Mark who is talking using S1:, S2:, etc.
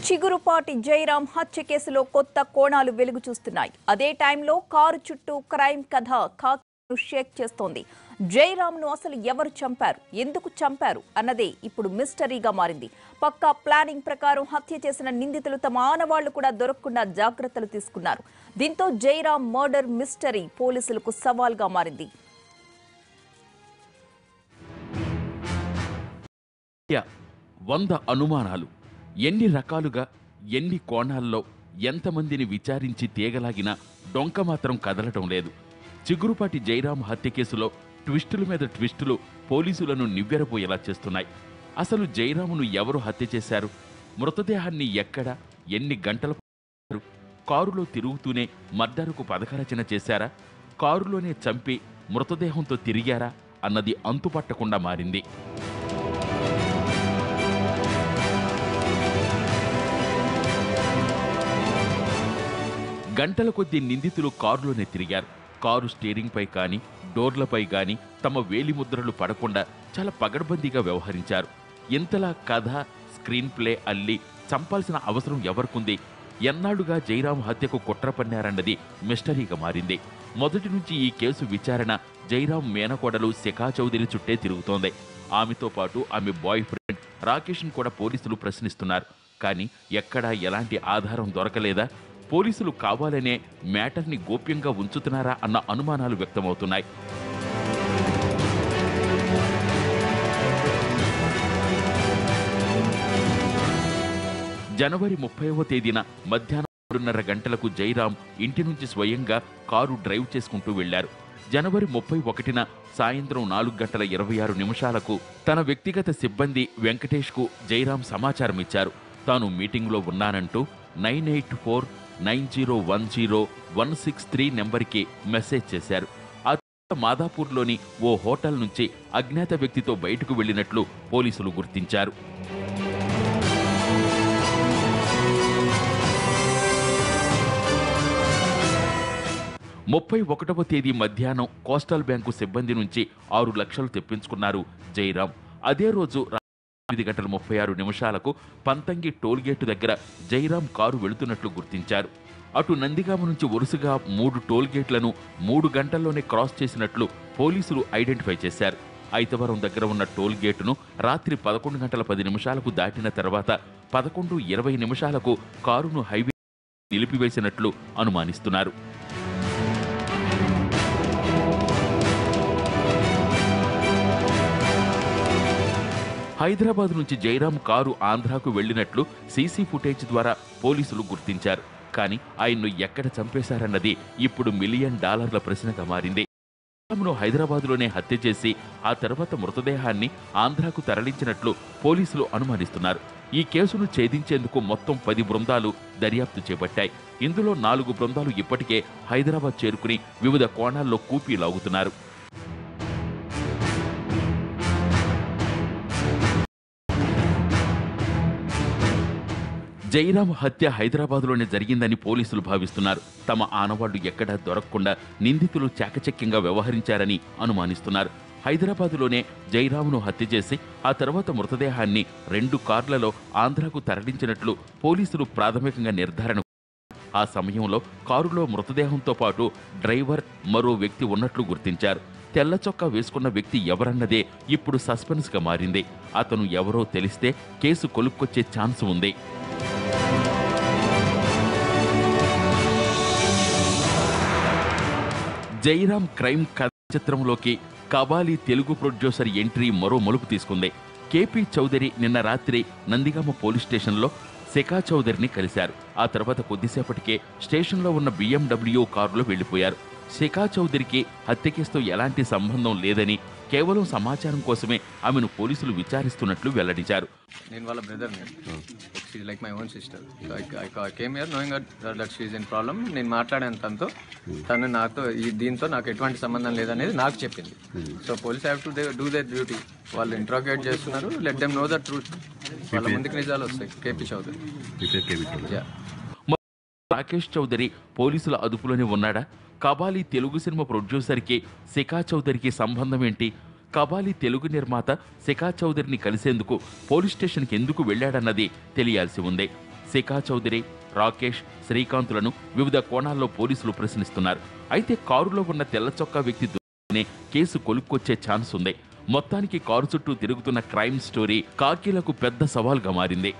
S1: చిగురుపాటి జయరాం హత్య కేసులో కొత్త కోణాలు వెలుగు చూస్తున్నాయి. అదే టైంలో కారు చుట్టూ క్రైమ్ కథ ఖాతాను షేక్ చేస్తోంది. జయరాంను అసలు ఎవరు చంపారు, ఎందుకు చంపారు అన్నదే ఇప్పుడు మిస్టరీగా మారింది. పక్కా ప్లానింగ్ ప్రకారం హత్య చేసిన నిందితులు తమ ఆనవాళ్లు కూడా దొరకకుండా జాగ్రత్తలు తీసుకున్నారు. దీంతో జయరాం మర్డర్ మిస్టరీ పోలీసులకు సవాల్గా మారింది.
S2: 100 అనుమానాలు, ఎన్ని రకాలుగా, ఎన్ని కోణాల్లో, ఎంతమందిని విచారించి తీగలాగినా డొంక మాత్రం కదలటం లేదు. చిగురుపాటి జయరాం హత్య కేసులో ట్విస్టుల మీద ట్విస్టులు పోలీసులను నివ్వెరపోయేలా చేస్తున్నాయి. అసలు జయరామును ఎవరు హత్య చేశారు? మృతదేహాన్ని ఎక్కడ, ఎన్ని గంటలు కారులో తిరుగుతూనే మర్డరుకు పథకరచన చేశారా? కారులోనే చంపి మృతదేహంతో తిరిగారా అన్నది అంతుపట్టకుండా మారింది. గంటల కొద్దీ నిందితులు కారులోనే తిరిగారు. కారు స్టీరింగ్ పై కానీ, డోర్లపై కానీ తమ వేలిముద్రలు పడకుండా చాలా పగడ్బందీగా వ్యవహరించారు. ఇంతలా కథ, స్క్రీన్ ప్లే అల్లి చంపాల్సిన అవసరం ఎవరికుంది? ఎన్నాళ్లుగా జయరాం హత్యకు కుట్ర పన్నారన్నది మిస్టరీగా మారింది. మొదటి నుంచి ఈ కేసు విచారణ జయరాం మేనకోడలు శిఖా చౌదరి చుట్టే తిరుగుతోంది. ఆమెతో పాటు ఆమె బాయ్ ఫ్రెండ్ రాకేష్ను కూడా పోలీసులు ప్రశ్నిస్తున్నారు. కానీ ఎక్కడా ఎలాంటి ఆధారం దొరకలేదా? పోలీసులు కావాలనే మ్యాటర్ని గోప్యంగా ఉంచుతున్నారా అన్న అనుమానాలు వ్యక్తమవుతున్నాయి. జనవరి 30వ తేదీన మధ్యాహ్నం 3:30 గంటలకు జయరాం ఇంటి నుంచి స్వయంగా కారు డ్రైవ్ చేసుకుంటూ వెళ్లారు. జనవరి 31న సాయంత్రం 4:26 తన వ్యక్తిగత సిబ్బంది వెంకటేష్కు జయరాం సమాచారం ఇచ్చారు. తాను మీటింగ్లో ఉన్నానంటూ 984901016 నెంబర్కి మెసేజ్ చేశారు. ఆ తర్వాత మాదాపూర్లోని ఓ హోటల్ నుంచి అజ్ఞాత వ్యక్తితో బయటకు వెళ్లినట్లు పోలీసులు గుర్తించారు. 31వ తేదీ మధ్యాహ్నం కోస్టల్ బ్యాంకు సిబ్బంది నుంచి 6 లక్షలు తెప్పించుకున్నారు జయరాం. అదే రోజు 8:36 పంతంగి టోల్గేటు దగ్గర జయరాం కారు వెళుతున్నట్లు గుర్తించారు. అటు నందిగామ నుంచి వరుసగా 3 టోల్గేట్లను 3 గంటల్లోనే క్రాస్ చేసినట్లు పోలీసులు ఐడెంటిఫై చేశారు. ఐతవరం దగ్గర ఉన్న టోల్గేటును రాత్రి 11:10 దాటిన తర్వాత 11:20 కారును హైవే నిలిపివేసినట్లు అనుమానిస్తున్నారు. హైదరాబాద్ నుంచి జయరాం కారు ఆంధ్రాకు వెళ్లినట్లు సీసీ ఫుటేజ్ ద్వారా పోలీసులు గుర్తించారు. కానీ ఆయన్ను ఎక్కడ చంపేశారన్నది ఇప్పుడు $1 మిలియన్ ప్రశ్నగా మారింది. జయరాంను హైదరాబాద్లోనే హత్య చేసి ఆ తర్వాత మృతదేహాన్ని ఆంధ్రాకు తరలించినట్లు పోలీసులు అనుమానిస్తున్నారు. ఈ కేసును ఛేదించేందుకు మొత్తం 10 బృందాలు దర్యాప్తు చేపట్టాయి. ఇందులో 4 బృందాలు ఇప్పటికే హైదరాబాద్ చేరుకుని వివిధ కోణాల్లో కూపీ లాగుతున్నారు. జయరాం హత్య హైదరాబాద్లోనే జరిగిందని పోలీసులు భావిస్తున్నారు. తమ ఆనవాళ్లు ఎక్కడా దొరకకుండా నిందితులు చాకచక్యంగా వ్యవహరించారని అనుమానిస్తున్నారు. హైదరాబాదులోనే జయరాంను హత్య చేసి ఆ తర్వాత మృతదేహాన్ని 2 కార్లలో ఆంధ్రాకు తరలించినట్లు పోలీసులు ప్రాథమికంగా నిర్ధారణ. ఆ సమయంలో కారులో మృతదేహంతో పాటు డ్రైవర్, మరో వ్యక్తి ఉన్నట్లు గుర్తించారు. తెల్ల చొక్కా వేసుకున్న వ్యక్తి ఎవరన్నదే ఇప్పుడు సస్పెన్స్గా మారింది. అతను ఎవరో తెలిస్తే కేసు కొలుక్కొచ్చే ఛాన్స్ ఉంది. జయరాం క్రైమ్ కథ చిత్రంలోకి కబాలి తెలుగు ప్రొడ్యూసర్ ఎంట్రీ మరో మలుపు తీసుకుంది. కేపీ చౌదరి నిన్న రాత్రి నందిగామ పోలీస్ స్టేషన్లో శిఖా చౌదరిని కలిశారు. ఆ తర్వాత కొద్దిసేపటికే స్టేషన్లో ఉన్న BMW కారులో వెళ్లిపోయారు. శిఖా చౌదరికి హత్య కేసుతో ఎలాంటి సంబంధం లేదని, కేవలం సమాచారం కోసమే ఆమెను పోలీసులు విచారిస్తున్నట్లు వెల్లడించారు.
S3: నేను వాళ్ళ బ్రదర్ని, she like my own sister. I came here knowing that she is in problem. నేను మాట్లాడాను తనతో, తను నాతో దీంతో నాకు ఎటువంటి సంబంధం లేదనేది నాకు చెప్పింది. So police have to do their duty. వాళ్ళు ఇంట్రాగేట్ చేస్తున్నారు, let them know the truth. వాళ్ళ ముందుకు నిజాలు వస్తాయి. కేపీ చౌదరి.
S2: రాకేష్ చౌదరి పోలీసుల అదుపులోనే ఉన్నాడా? కబాలీ తెలుగు సినిమా ప్రొడ్యూసర్కి శిఖా చౌదరికి సంబంధం ఏంటి? కబాలీ తెలుగు నిర్మాత శిఖా చౌదరిని కలిసేందుకు పోలీస్ స్టేషన్కి ఎందుకు వెళ్లాడన్నది తెలియాల్సి ఉంది. శిఖా చౌదరి, రాకేష్, శ్రీకాంత్లను వివిధ కోణాల్లో పోలీసులు ప్రశ్నిస్తున్నారు. అయితే కారులో ఉన్న తెల్ల చొక్కా వ్యక్తి దొరికితేనే కేసు కొలుక్కొచ్చే ఛాన్స్ ఉంది. మొత్తానికి కారు చుట్టూ తిరుగుతున్న క్రైమ్ స్టోరీ కాకీలకు పెద్ద సవాల్గా మారింది.